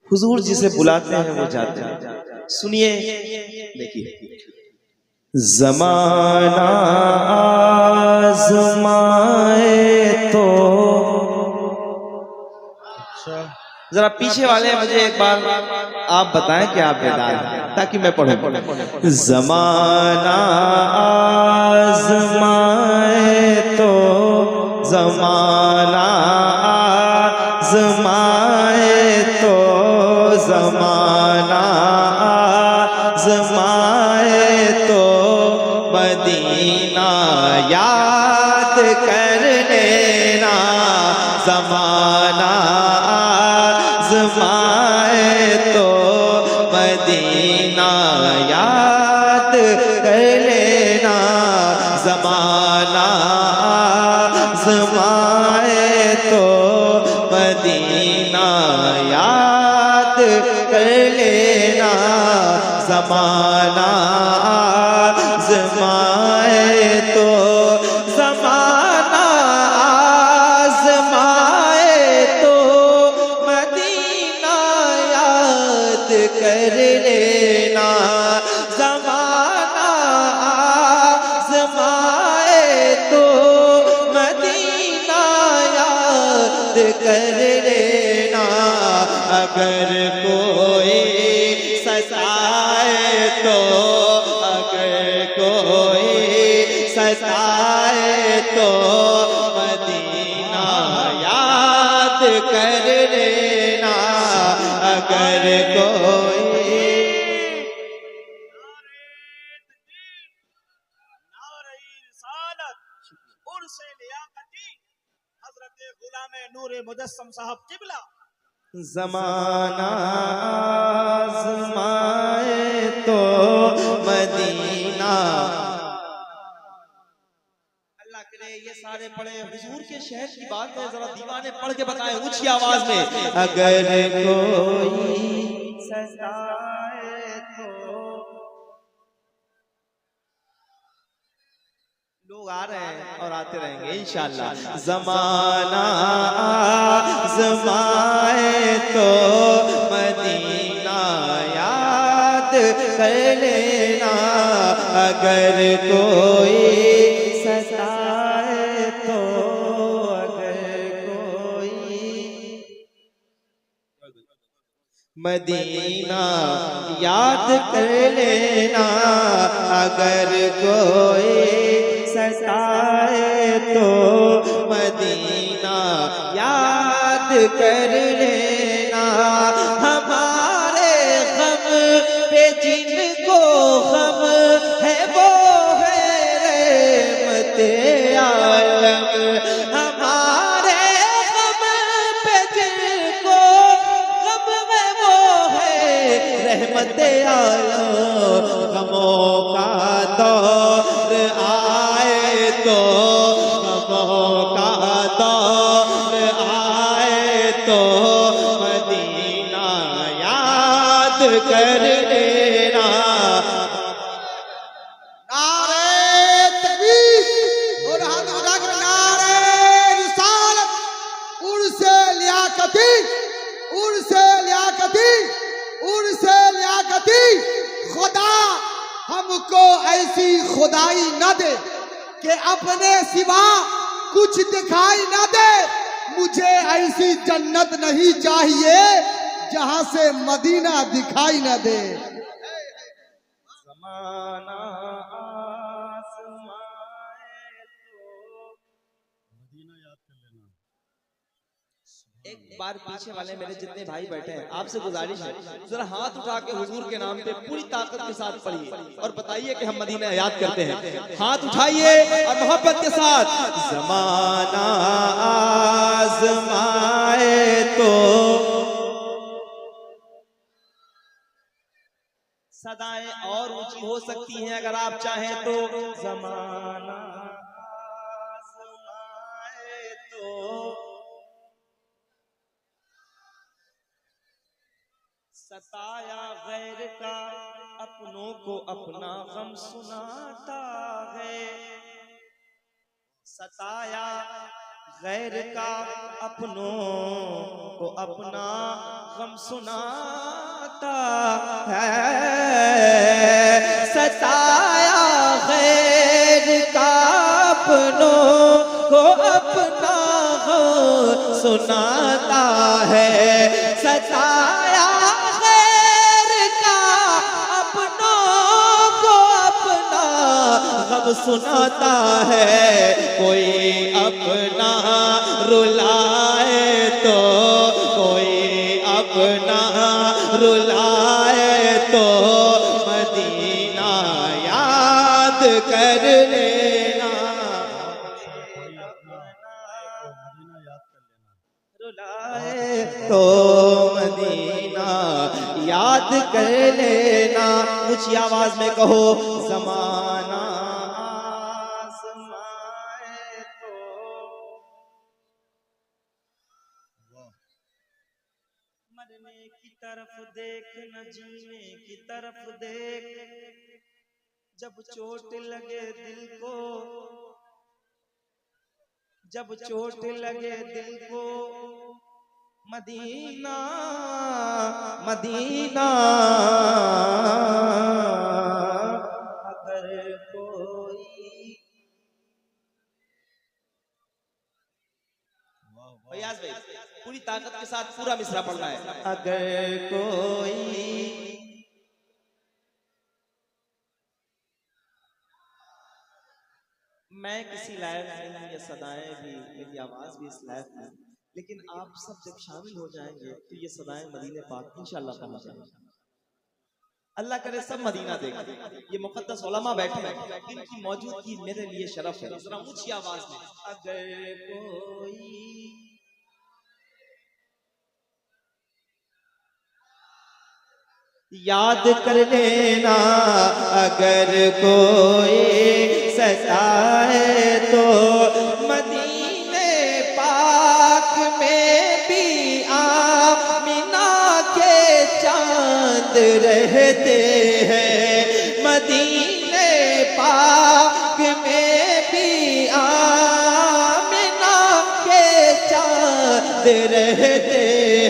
हुजूर जिसे बुलाते हैं वो जाते हैं। सुनिए, देखिए, ज़माना आज़माए तो, जरा पीछे वाले मुझे एक बार आप बताएं कि आप बेदार हैं, ताकि मैं पढ़ूं। ज़माना आज़माए तो, ज़माना आज़माए तो, ज़माना आज़माए तो मदीना याद कर लेना। ज़माना आज़माए तो मदीना याद कर लेना। ज़माना आज़माए तो मदीना याद कर लेना। ज़माना आज़माए तो, ज़माना आज़माए तो मदीना याद कर लेना। ज़माना आज़माए तो मदीना याद कर लेना। अगर कोई सताए तो, अगर कोई सताए तो मदीना याद कर लेना। अगर कोई ज़माना आज़माए तो मदीना। अल्लाह करे ये सारे पढ़े, हुजूर के शहर की बात है, जरा दीवाने पढ़ के बताएं ऊंची आवाज में। अगर कोई सताए तो, लोग आ रहे हैं और आते रहेंगे इंशाअल्लाह। ज़माना आज़माए तो मदीना याद कर लेना। अगर कोई सताए तो, अगर कोई मदीना याद कर लेना। अगर कोई सताए तो मदीना याद कर लेना। हमारे गम पे जिनको गम है वो है रहमते आलम। हमारे गम पे जिनको गम है वो है रहमते आलम। गमों का दौर आए तो, गमों का दौर आए तो मदीना याद कर लेना। नारे तकबीर और नारे रिसालत। उर्से लियाकती, उर्से लियाकती, उर्से लियाकती। खुदा हमको ऐसी खुदाई न दे कि अपने सिवा कुछ दिखाई न दे। मुझे ऐसी जन्नत नहीं चाहिए जहां से मदीना दिखाई न दे। ज़माना आज़माए तो मदीना याद कर लेना। एक बार पीछे वाले मेरे जितने भाई बैठे हैं, आपसे गुजारिश है जरा हाथ उठा के हुजूर के नाम पे पूरी ताकत के साथ पढ़िए और बताइए कि हम मदीना याद करते हैं। हाथ उठाइए और मोहब्बत के साथ। ज़माना आज़माए तो, सदाएं और ऊंची हो सकती हैं अगर आप चाहें तो। ज़माना आज़माए तो, सताया गैर का अपनों को अपना गम सुनाता है। सताया गैर का अपनों को अपना गम सुनाता है, सताया गैर का अपनों को अपना गम सुनाता है, सताया गैर का अपनों को अपना गम सुनाता है। कोई अपना रुलाए तो, कोई अपना रुलाए तो मदीना याद कर लेना, रुलाए तो मदीना याद कर लेना। ऊंची आवाज में कहो, ज़माना आज़माए तो, मरने की तरफ देख न जीने की तरफ देख, जब चोट लगे दिल को, जब चोट लगे दिल को, मदीना मदीना अगर कोई। फयाज भाई पूरी ताकत के साथ पूरा मिसरा पढ़ना है। अगर कोई मैं किसी लायक नहीं, ये सदाएं भी, मेरी आवाज भी इस लायक नहीं, लेकिन आप सब जब शामिल हो जाएंगे तो ये सदाएं मदीने पाक इंशाअल्लाह पहुंच जाएंगे। अल्लाह करे सब मदीना देखें। ये मुक़द्दस उलमा बैठे हैं, इनकी मौजूदगी मेरे लिए शरफ है। जरा ऊंची आवाज में, अगर कोई याद कर लेना, अगर कोई सताए तो मदीने पाक में भी आमिना के चांद रहते हैं, मदीने पाक में भी आमिना के चांद रहते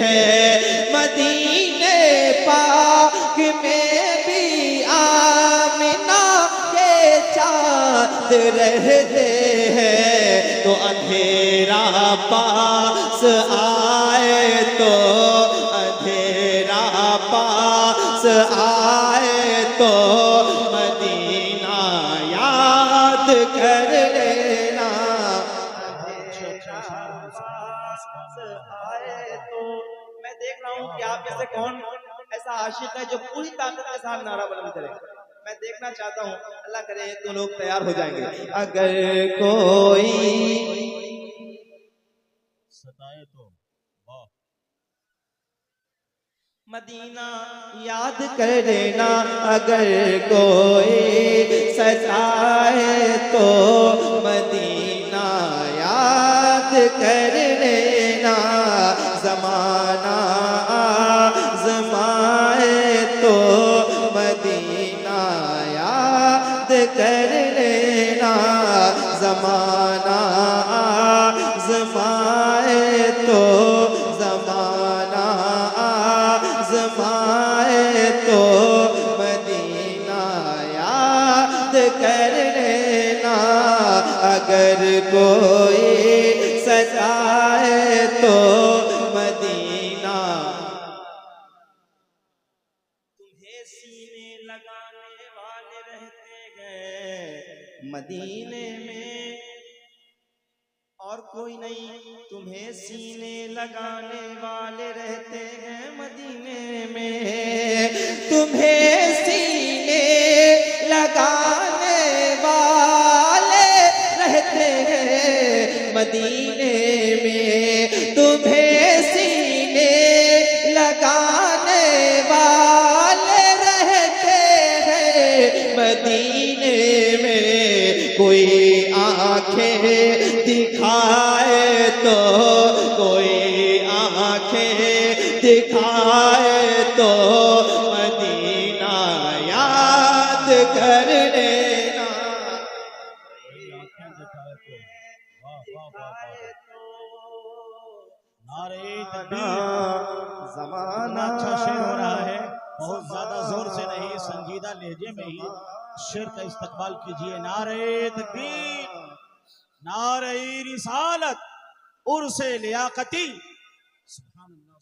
हैं, मदीने पाक में भी आमिना के चांद रहते हैं। तो अंधेरा पास आए तो, अंधेरा पास आए तो मदीना याद कर लेना, अंधेरा पास आए तो। मैं देख रहा हूँ कि आप जैसे कौन ऐसा आशिक है जो पूरी ताकत के साथ नारा बुलंद करे। मैं देखना चाहता हूँ, अल्लाह करे तो लोग तैयार हो जाएंगे। अगर कोई सताए तो, वाह, मदीना याद कर लेना, अगर कोई सताए तो मदीना याद कर लेना, ज़माना आज़माए तो मदीना याद कर लेना, ज़माना आज़माए तो, ज़माना आज़माए तो मदीना याद कर लेना, अगर कोई सताए तो मदीना। तुम्हें सीने लगाने वाले रहते हैं मदीने में, और कोई नहीं, तुम्हें सीने लगाने वाले रहते हैं मदीने में, तुम्हें सीने लगाने वाले रहते हैं मदीने में, तुम्हें सीने लगाने वाले रहते हैं मदीने में। कोई आंखें दिखाए तो, कोई आंखें दिखाए तो मदीना याद कर लेना, कोई आंखें दिखाए तो, वाह वाह वाह वाह, नारे तकबीर। ज़माना अच्छा शेर हो रहा है, बहुत ज्यादा जोर से नहीं, संजीदा लहजे में ही शेर का इस्तकबाल कीजिए। नारे तकबीर, नारे रिसालत, उर्से लियाकती। सुभान अल्लाह।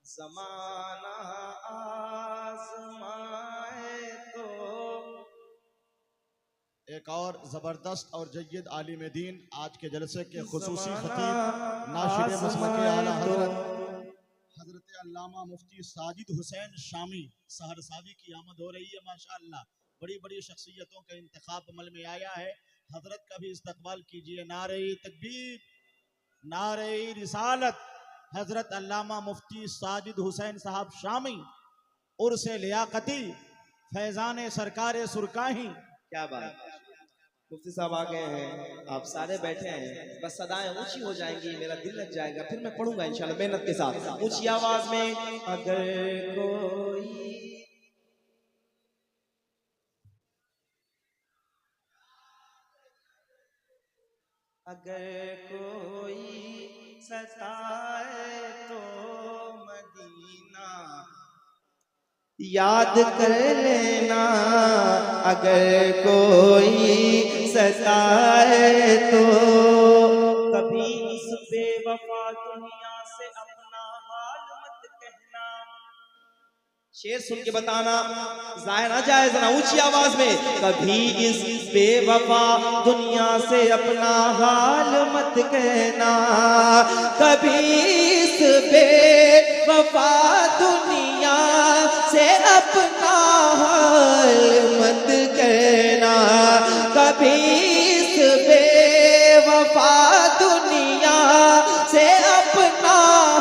ज़माना आज़माए तो। एक और जबरदस्त और जय्यद आलिम दीन आज के जलसे के खुसूसी खतीब नाशिर मसलक आला हजरत अल्लामा मुफ्ती साजिद हुसैन शामी सहरसावी की आमद हो रही है। माशाअल्लाह बड़ी बड़ी शख्सियतों का इंतखाब अमल में आया है। हजरत का भी इस्तकबाल कीजिए। नारे तकबीर, नारे रिसालत, हजरत अल्लामा मुफ्ती साजिद हुसैन साहब शामी उर्से लियाकती फैजान सरकार सुरकाही। क्या बात, मुफ्ती साहब आ गए हैं, आप सारे बैठे हैं, बस सदाएं ऊंची हो जाएंगी, मेरा दिल लग जाएगा, फिर मैं पढ़ूंगा इंशाल्लाह मेहनत के साथ ऊंची आवाज में। अगर कोई सताए तो मदीना याद कर लेना, अगर कोई सताए तो। कभी इस बेवफा दुनिया से अपना हाल मत कहना। शेर सुन के बताना, जाहिर ना जाए, जरा ऊंची आवाज में। कभी इस बेवफा दुनिया से अपना हाल मत कहना, कभी इस बेवफा दुनिया से अपना हाल मत कहना, कभी इस बेवफा दुनिया से अपना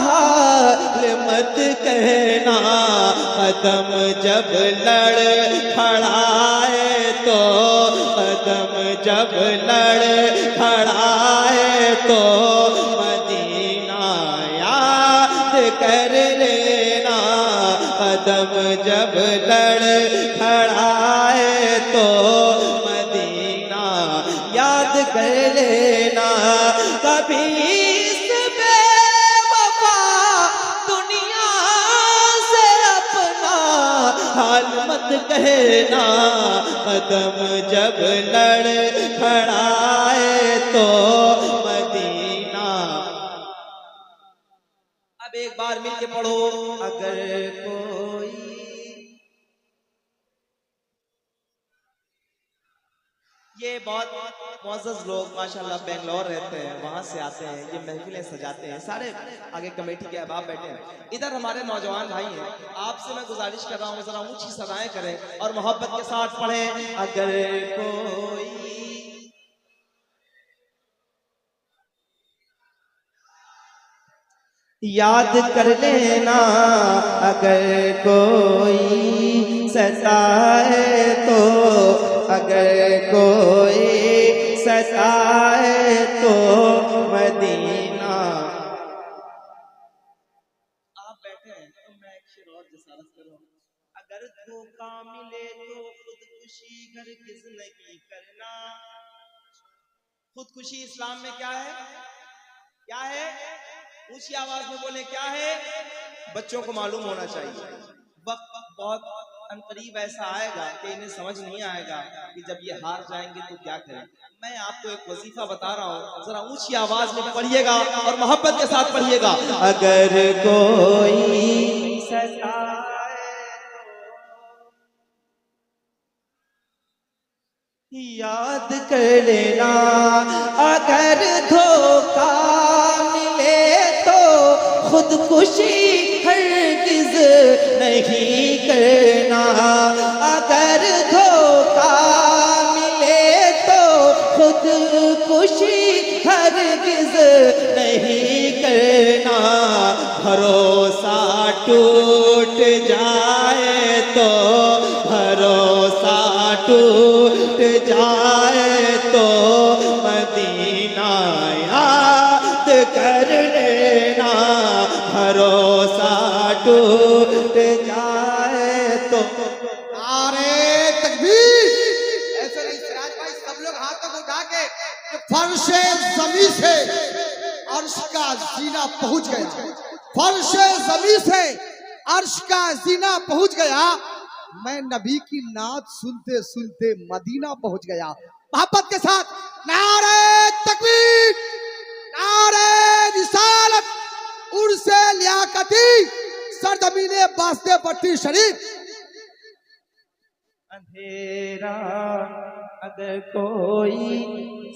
हाल मत कहना। कदम जब लड़ खड़ाए तो, कदम जब लड़ खड़ाए तो मदीना याद कर लेना, कदम जब लड़ खड़ाए तो मदीना याद कर लेना। कभी इस बेवफा दुनिया से अपना हाल मत कहना, कदम जब लड़ खड़ाए तो मदीना। अब एक बार मिलके पढ़ो। अगर कोई ये बहुत मुअज़्ज़ज़ लोग माशाल्लाह बेंगलोर रहते हैं, वहाँ से आते हैं, ये महफिलें सजाते हैं, सारे आगे कमेटी के अहबाब बैठे हैं, इधर हमारे नौजवान भाई हैं। आपसे मैं गुजारिश कर रहा हूँ जरा ऊंची सदाएं करें और मोहब्बत के साथ पढ़ें। अगर कोई याद कर लेना, अगर कोई सताए तो, अगर कोई सताए तो मदीना। आप बैठे हैं तो मैं एक शेर और जसारत करूं। अगर धोखा मिले तो खुदकुशी हरगिज़ नहीं करना। खुदकुशी इस्लाम में क्या है? क्या है? ऊंची आवाज में बोले, क्या है? बच्चों को मालूम होना चाहिए। वक्त बहुत अनकरीब ऐसा आएगा कि इन्हें समझ नहीं आएगा कि जब ये हार जाएंगे तो क्या करें। मैं आपको एक वजीफा बता रहा हूँ, जरा ऊंची आवाज में पढ़िएगा और मोहब्बत के साथ पढ़िएगा। अगर कोई सताए याद कर लेना, अगर धोखा मिले तो खुदकुशी हरगिज़ नहीं करना, अगर धोखा मिले तो खुदकुशी हरगिज़ नहीं करना। भरोसा टूट जाए तो, भरोसा टूट जाए तो मदीना याद कर लेना, भरोसा टूट जाए तो। नारे तकबीर। ऐसे नहीं सिराज भाई, सब लोग हाथों को उठा के फर्शे ज़मीन से अर्श का जीना पहुंच गया, फर्शे ज़मीन से अर्श का जीना पहुंच गया। मैं नबी की नात सुनते सुनते मदीना पहुंच गया। मोहब्बत के साथ नारे तकबीर, नारे रिसालत, उर्से लियाकती, सरजमीने बास्ते पट्टी शरीफ। अंधेरा अगर कोई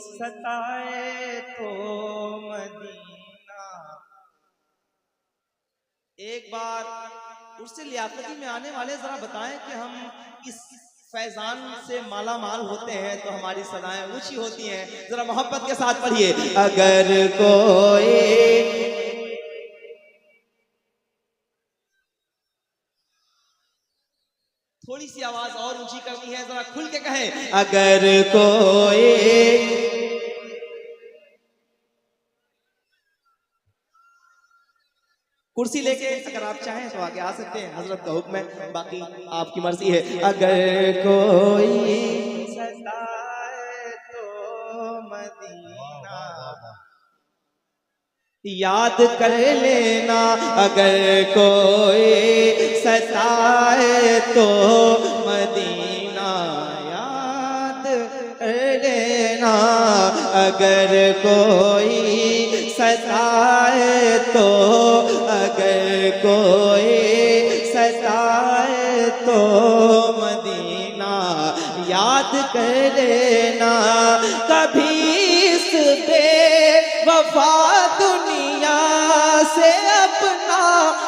सताए तो मदीना। एक बार उर्से लियाकती में आने वाले जरा बताएं कि हम इस फैजान से माला माल होते हैं तो हमारी सदाएं ऊंची होती हैं। जरा मोहब्बत के साथ पढ़िए। अगर कोई, थोड़ी सी आवाज और ऊंची करनी है, जरा खुल के कहें। अगर कोई, कुर्सी लेके अगर आप चाहें तो आगे आ सकते हैं, हजरत का हुक्म है, बाकी आपकी मर्जी है। अगर कोई सताए तो मदीना याद कर लेना। अगर कोई सताए तो मदीना याद कर लेना। अगर कोई सताए तो, अगर कोई सताए तो मदीना याद कर लेना। कभी इस बेवफा दुनिया से अपना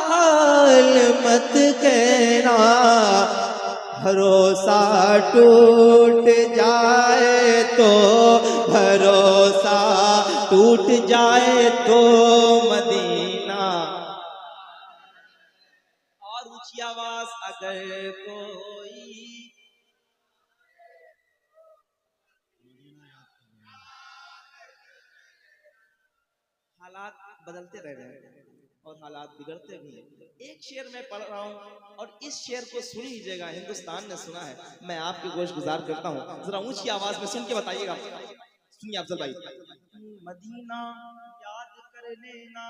हाल मत कहना। भरोसा टूट जाए तो, भरोसा टूट जाए तो मदीना। और ऊंची आवाज। अगर कोई, हालात बदलते रह रहे हैं और हालात बिगड़ते भी हैं। एक शेर मैं पढ़ रहा हूँ और इस शेर को सुन लीजिएगा, हिंदुस्तान ने सुना है, मैं आपके गोश गुजार करता हूँ, जरा ऊंची आवाज में सुन के बताइएगा। सुनिए अफजल भाई। मदीना याद कर लेना,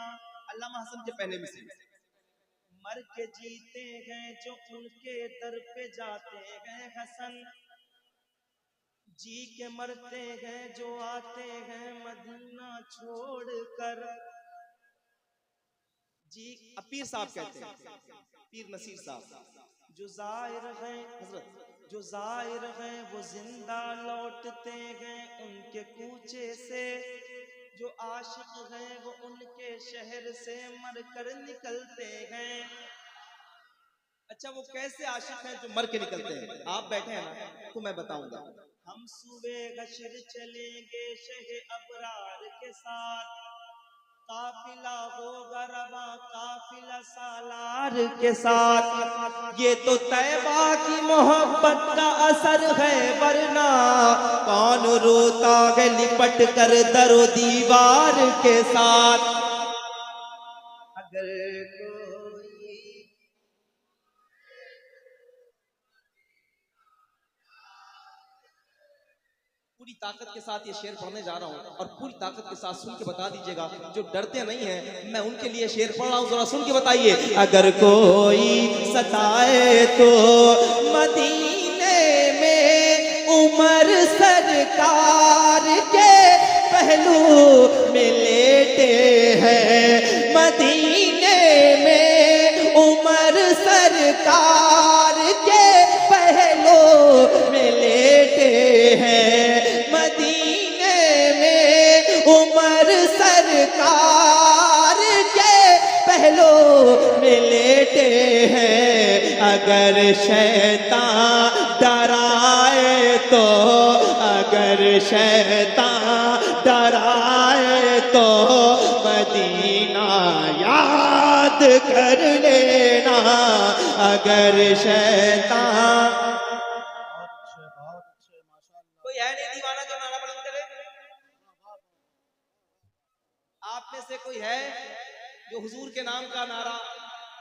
अल्लामा हसन के पहले में से, मर के जीते हैं जो उनके दर पे जाते हैं हसन, जी के मरते हैं जो आते हैं मदीना छोड़कर। जी पीर साहब कहते हैं, पीर नसीर साहब, जो जाहिर हैं हजरत, जो जाहिर हैं वो जिंदा लौटते हैं उनके कूचे से, जो आशिक हैं वो उनके शहर से मर कर निकलते हैं। अच्छा वो कैसे आशिक हैं जो मर के निकलते हैं? आप बैठे हैं ना तो मैं बताऊंगा। हम सुबह गशर चलेंगे शहे अबरार के साथ, काफिला होगा रवा काफिला सालार के साथ। ये तो तैबा की मोहब्बत का असर है, वरना कौन रोता है लिपट कर दरो दीवार के साथ। अगर कोई, पूरी ताकत के साथ ये शेर पढ़ने जा रहा हूँ और पूरी ताकत के साथ सुन के बता दीजिएगा। जो डरते नहीं हैं मैं उनके लिए शेर पढ़ रहा हूँ, जरा सुन के बताइए। अगर कोई सताए तो मदीने में उमर सरकार के पहलू में लेटे हैं। मदीने में उमर सरकार के पहलू में लेटे हैं। मदीने में उमर सरकार के पहलू में लेटे हैं। अगर शैतान डराए तो, अगर शैतान डराए तो मदीना याद कर लेना। अगर शैतान, कोई है नहीं दीवाना जो नारा बुलंद करे? आप में से कोई है जो हुजूर के नाम का नारा,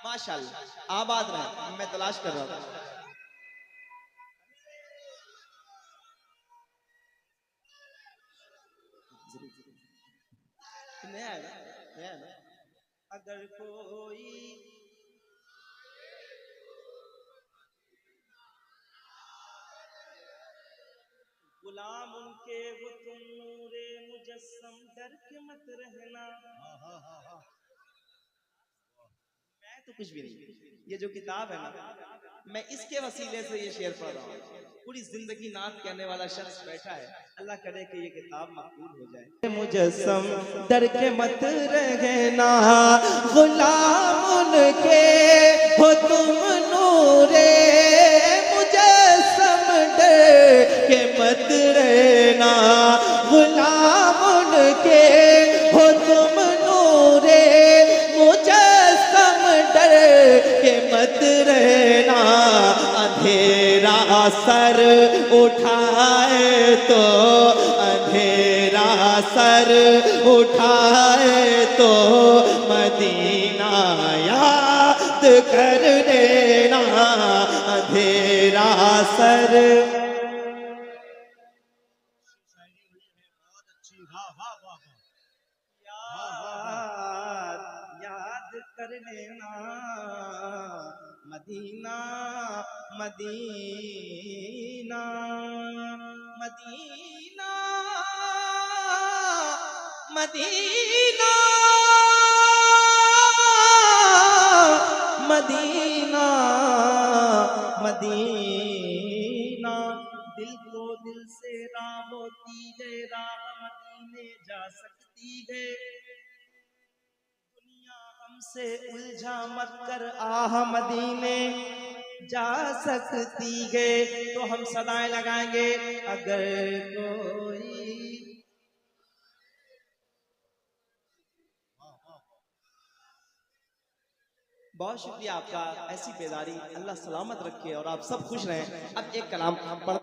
माशाअल्लाह आबाद रहे, मैं तलाश कर रहा था। नहीं आएगा है ना? अगर कोई गुलाम उनके हो तुम नूरे मुजस्सम, डर के मत रहना। मैं तो कुछ भी नहीं, ये जो किताब है ना, मैं इसके वसीले से ये शेर पढ़ रहा हूँ। पूरी जिंदगी नात कहने वाला शख्स बैठा है, अल्लाह करे कि ये किताब मकबूल हो जाए। मुजस्सम डर के मत रहना, गुलाम उनके हो तुम नूरे मुजस्सम, डर के मत रहना, गुलाम उनके हो तुम नूरे मुजस्सम, डर के मत रहना। अंधेरा सर उठाए तो, अंधेरा सर उठाए तो, मदीना याद कर लेना। अंधेरा सर बहुत अच्छी, वाह वाह वाह याद कर लेना। Medina Medina Medina Medina Medina Medina. दिल को दिल से राह होती है, राह मदीने जा सकती है। दुनिया हमसे उलझा मत कर, आह मदीने जा सकती है। तो हम सदाएं लगाएंगे, अगर कोई। बहुत शुक्रिया आपका, ऐसी बेदारी, अल्लाह सलामत रखे और आप सब खुश रहें। अब एक कलाम पढ़